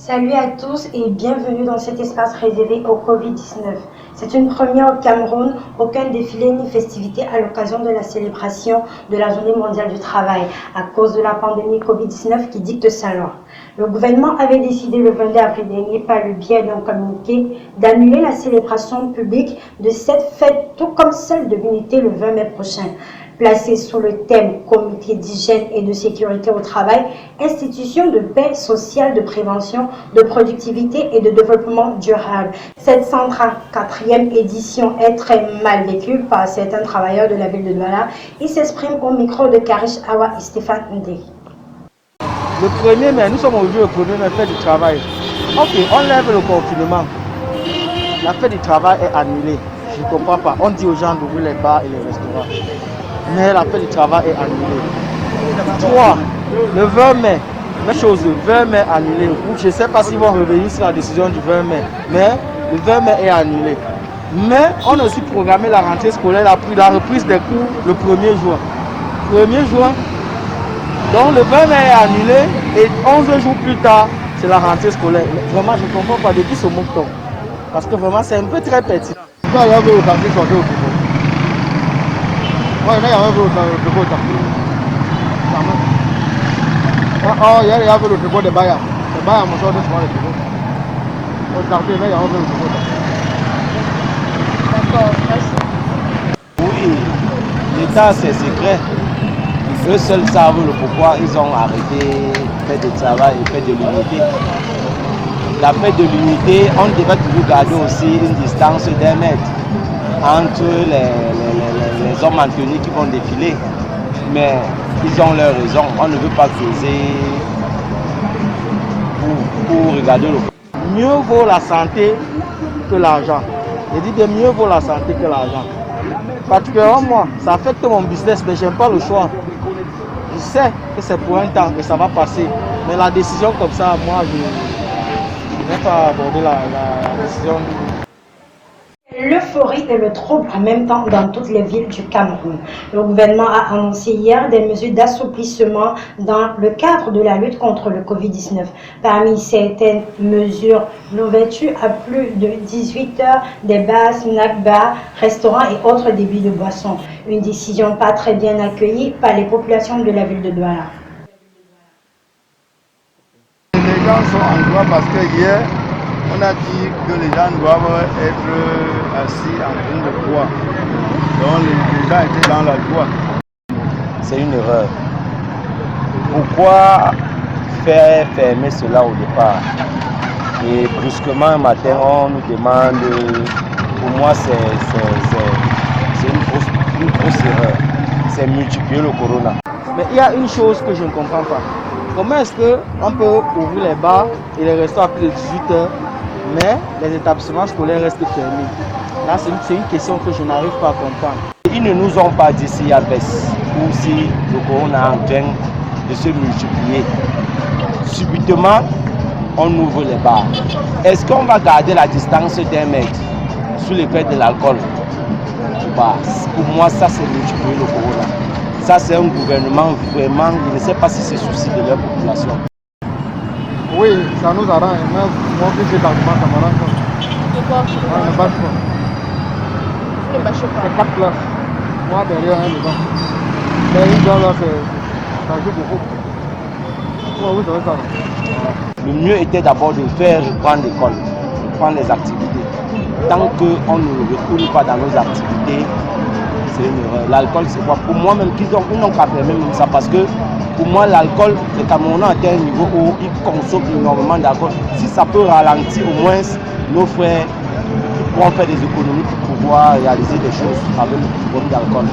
Salut à tous et bienvenue dans cet espace réservé au Covid-19. C'est une première au Cameroun, aucun défilé ni festivité à l'occasion de la célébration de la Journée mondiale du travail à cause de la pandémie Covid-19 qui dicte sa loi. Le gouvernement avait décidé le 22 avril dernier par le biais d'un communiqué d'annuler la célébration publique de cette fête tout comme celle de l'unité le 20 mai prochain. Placé sous le thème Comité d'hygiène et de sécurité au travail, institution de paix sociale, de prévention, de productivité et de développement durable. Cette 134e édition est très mal vécue par certains travailleurs de la ville de Douala. Ils s'expriment au micro de Karish Awa et Stéphane Ndé. Le 1er mai, nous sommes aujourd'hui au 1er mai, fête du travail. Ok, on lève le confinement. La fête du travail est annulée. Je ne comprends pas. On dit aux gens d'ouvrir les bars et les restaurants. Mais la fête du travail est annulée. 3. Le 20 mai, même chose, le 20 mai annulé. Je ne sais pas s'ils vont revenir sur la décision du 20 mai. Mais le 20 mai est annulé. Mais on a aussi programmé la rentrée scolaire, la reprise des cours le 1er juin. 1er juin. Donc le 20 mai est annulé et 11 jours plus tard, c'est la rentrée scolaire. Vraiment, je ne comprends pas depuis ce moment. Parce que vraiment, c'est un peu très petit. Ouais, là, il y a un peu de il y a le tricot de Baya. Le Baya, mon soeur, c'est le tricot. Au quartier, là, il y a un peu de tricot. D'accord, merci. Oui, l'État, c'est secret. Eux seuls savent le pourquoi ils ont arrêté fête de travail et fête de l'unité. La fête de l'unité, on devait toujours garder aussi une distance d'1 mètre entre les hommes en tenue qui vont défiler. Mais ils ont leur raison, on ne veut pas creuser pour regarder le. Mieux vaut la santé que l'argent. Je dis bien mieux vaut la santé que l'argent. Particulièrement moi, ça affecte mon business, mais j'aime pas le choix. Je sais que c'est pour un temps et ça va passer. Mais la décision comme ça, moi, je ne vais pas aborder la décision. L'euphorie et le trouble en même temps dans toutes les villes du Cameroun. Le gouvernement a annoncé hier des mesures d'assouplissement dans le cadre de la lutte contre le Covid-19. Parmi certaines mesures, l'ouverture à plus de 18 heures des bars, snack bars, restaurants et autres débits de boissons. Une décision pas très bien accueillie par les populations de la ville de Douala. Les gens sont en joie parce que hier, on a dit que les gens doivent être assis en train de boire. Donc les gens étaient dans la joie. C'est une erreur. Pourquoi faire fermer cela au départ? Et brusquement un matin, on nous demande, pour moi c'est une grosse erreur. C'est multiplier le corona. Mais il y a une chose que je ne comprends pas. Comment est-ce qu'on peut ouvrir les bars et les restaurants à plus de 18 heures, mais les établissements scolaires restent fermés? Là, c'est une question que je n'arrive pas à comprendre. Ils ne nous ont pas dit s'il y a baisse ou si le corona est en train de se multiplier. Subitement, on ouvre les bars. Est-ce qu'on va garder la distance d'1 mètre sous l'effet de l'alcool? Bah, pour moi, ça c'est multiplier le corona. Ça, c'est un gouvernement vraiment, je ne sais pas si c'est souci de leur population. Oui, ça nous arrange. Moi, j'ai l'argument, ça m'arrange. De quoi? On ne bâche pas. Ne bâchez pas. C'est 4 classes. Moi, derrière, un devant. Mais une là, ça joue beaucoup. Oui, ça va ça. Le mieux était d'abord de faire reprendre l'école, reprendre les activités. Tant qu'on ne retourne pas dans nos activités, c'est une erreur. L'alcool, c'est quoi? Pour moi, même qu'ils n'ont qu'à faire même ça parce que pour moi, l'alcool, les Camerounais atteint un niveau où ils consomment énormément d'alcool. Si ça peut ralentir au moins nos frères qui pourront faire des économies pour pouvoir réaliser des choses avec le volume d'alcool.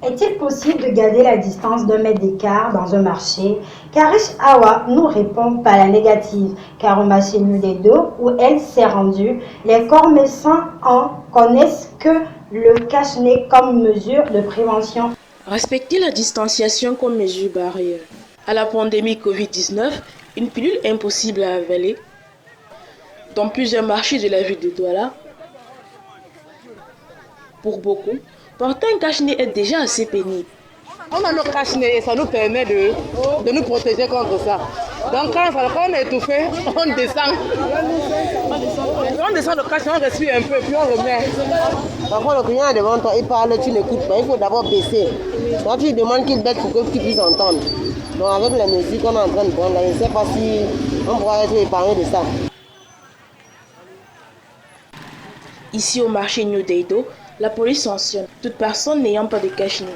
Est-il possible de garder la distance d'1 mètre d'écart dans un marché? Karish Awa nous répond par la négative, car au marché Nuledo, où elle s'est rendue, les commerçants en connaissent que le cache-nez comme mesure de prévention. Respecter la distanciation comme mesure barrière. À la pandémie Covid-19, une pilule impossible à avaler. Dans plusieurs marchés de la ville de Douala, pour beaucoup, Porter un cache-nez est déjà assez pénible. On a nos cache-nez et ça nous permet de nous protéger contre ça. Donc quand on est étouffé, on descend. On descend le cache-nez, on respire un peu, puis on remet. Parfois le client est devant toi, il parle, tu n'écoutes pas, il faut d'abord baisser. Quand tu lui demandes qu'il baisse pour que tu puisses entendre. Donc avec la musique qu'on est en train de prendre là, je ne sais pas si on pourra être épargné de ça. Ici au marché New Deido, la police sanctionne toute personne n'ayant pas de cache-nez.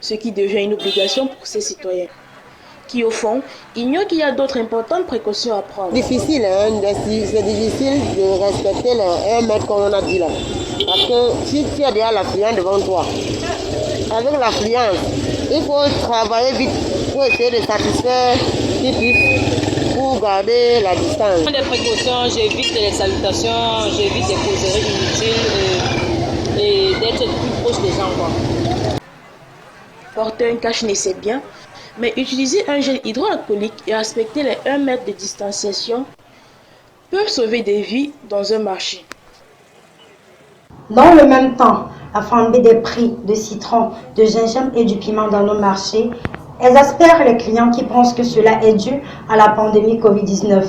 Ce qui devient une obligation pour ces citoyens, qui au fond ignorent qu'il y a d'autres importantes précautions à prendre. Difficile, hein? C'est difficile de respecter les 1 mètre comme on a dit là. Parce que si tu as déjà l'affluence devant toi, avec l'affluence, il faut travailler vite pour essayer de satisfaire qui puisse pour garder la distance. Des précautions, j'évite les salutations, j'évite les causeries inutiles et d'être plus proche des gens, quoi. Porter un cache-nez c'est bien, mais utiliser un gel hydroalcoolique et respecter les 1 mètre de distanciation peuvent sauver des vies dans un marché. Dans le même temps, la flambée des prix de citron, de gingembre et du piment dans nos marchés exaspère les clients qui pensent que cela est dû à la pandémie Covid-19.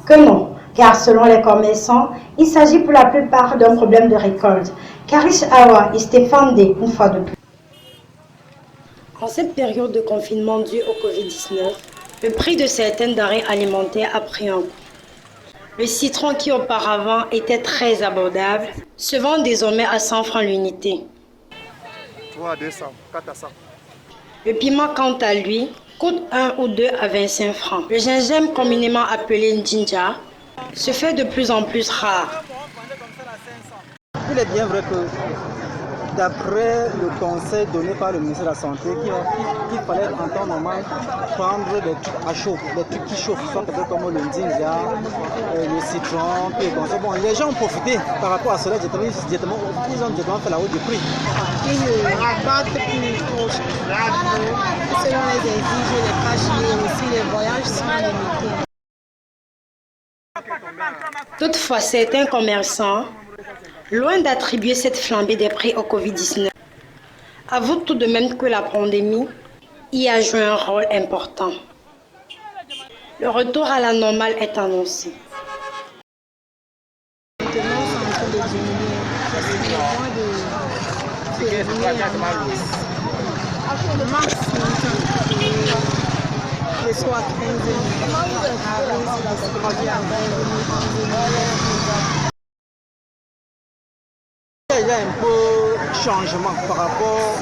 Que non, car selon les commerçants, il s'agit pour la plupart d'un problème de récolte. Karish Awa et Stéphane D, une fois de plus. En cette période de confinement due au Covid-19, le prix de certaines denrées alimentaires a pris un coup. Le citron qui auparavant était très abordable se vend désormais à 100 francs l'unité. 3 à 200, 4 à 100. Le piment, quant à lui, coûte 1 ou 2 à 25 francs. Le gingembre, communément appelé njinja, se fait de plus en plus rare. Il est bien vrai que d'après le conseil donné par le ministère de la Santé, qu'il fallait en temps normal prendre des trucs à chaud, des trucs qui chauffent, soit peut-être comme le ndinja, le citron, puis bon, les gens ont profité par rapport à cela, ils ont directement fait la hausse du prix. Ils rabattent plus trop selon les exigences, les cache-nez aussi, les voyages sont limités. Toutefois, certains commerçants, loin d'attribuer cette flambée des prix au Covid-19, avouent tout de même que la pandémie y a joué un rôle important. Le retour à la normale est annoncé. Maintenant, c'est en train de diminuer. Parce que le mois de février à mars, le soir 15 Il y a un peu changement par rapport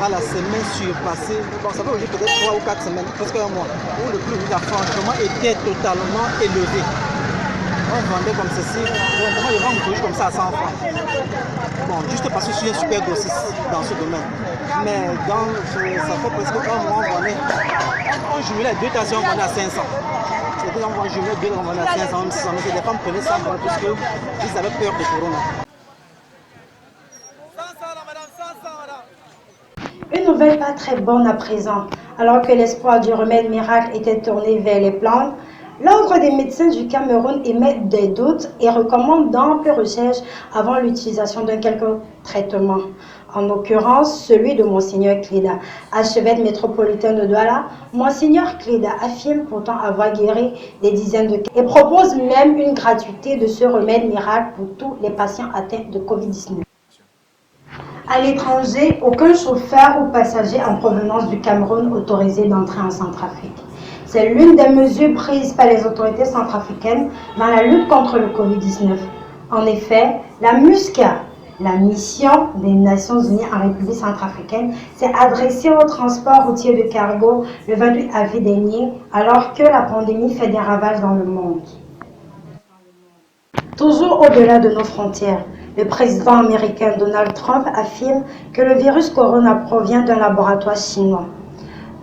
à la semaine surpassée. Bon, ça peut aujourd'hui peut-être 3 ou 4 semaines, presque un mois, où le prix d'affranchement était totalement élevé. On vendait comme ceci, moi je vends toujours comme ça à 100 francs. Bon, juste parce que je suis un super grossiste dans ce domaine. Mais ça fait presque un mois, on jumelait 2 tasses, on vendait à 500. C'est-à-dire on jumelait 2, on vendait à 500, 600. Mais les femmes prenaient ça parce qu'ils avaient peur de Corona. Une nouvelle pas très bonne à présent. Alors que l'espoir du remède miracle était tourné vers les plantes, l'Ordre des médecins du Cameroun émet des doutes et recommande d'amples recherches avant l'utilisation d'un quelconque traitement. En l'occurrence, celui de Monseigneur Cléda. Archevêque métropolitain de Douala, Monseigneur Cléda affirme pourtant avoir guéri des dizaines de cas et propose même une gratuité de ce remède miracle pour tous les patients atteints de Covid-19. À l'étranger, aucun chauffeur ou passager en provenance du Cameroun autorisé d'entrer en Centrafrique. C'est l'une des mesures prises par les autorités centrafricaines dans la lutte contre le Covid-19. En effet, la MINUSCA, la mission des Nations Unies en République centrafricaine, s'est adressée au transport routier de cargo le 28 avril dernier, alors que la pandémie fait des ravages dans le monde. Toujours au-delà de nos frontières, le président américain Donald Trump affirme que le virus corona provient d'un laboratoire chinois.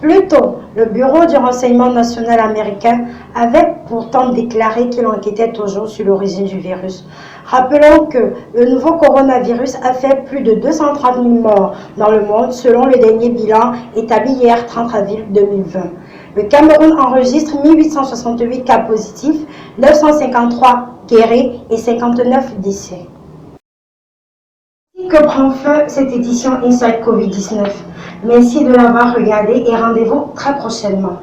Plus tôt, le Bureau du renseignement national américain avait pourtant déclaré qu'il enquêtait toujours sur l'origine du virus. Rappelons que le nouveau coronavirus a fait plus de 230 000 morts dans le monde selon le dernier bilan établi hier 30 avril 2020. Le Cameroun enregistre 1868 cas positifs, 953 guéris et 59 décès. que prend fin cette édition Inside Covid-19. Merci de l'avoir regardé et rendez-vous très prochainement.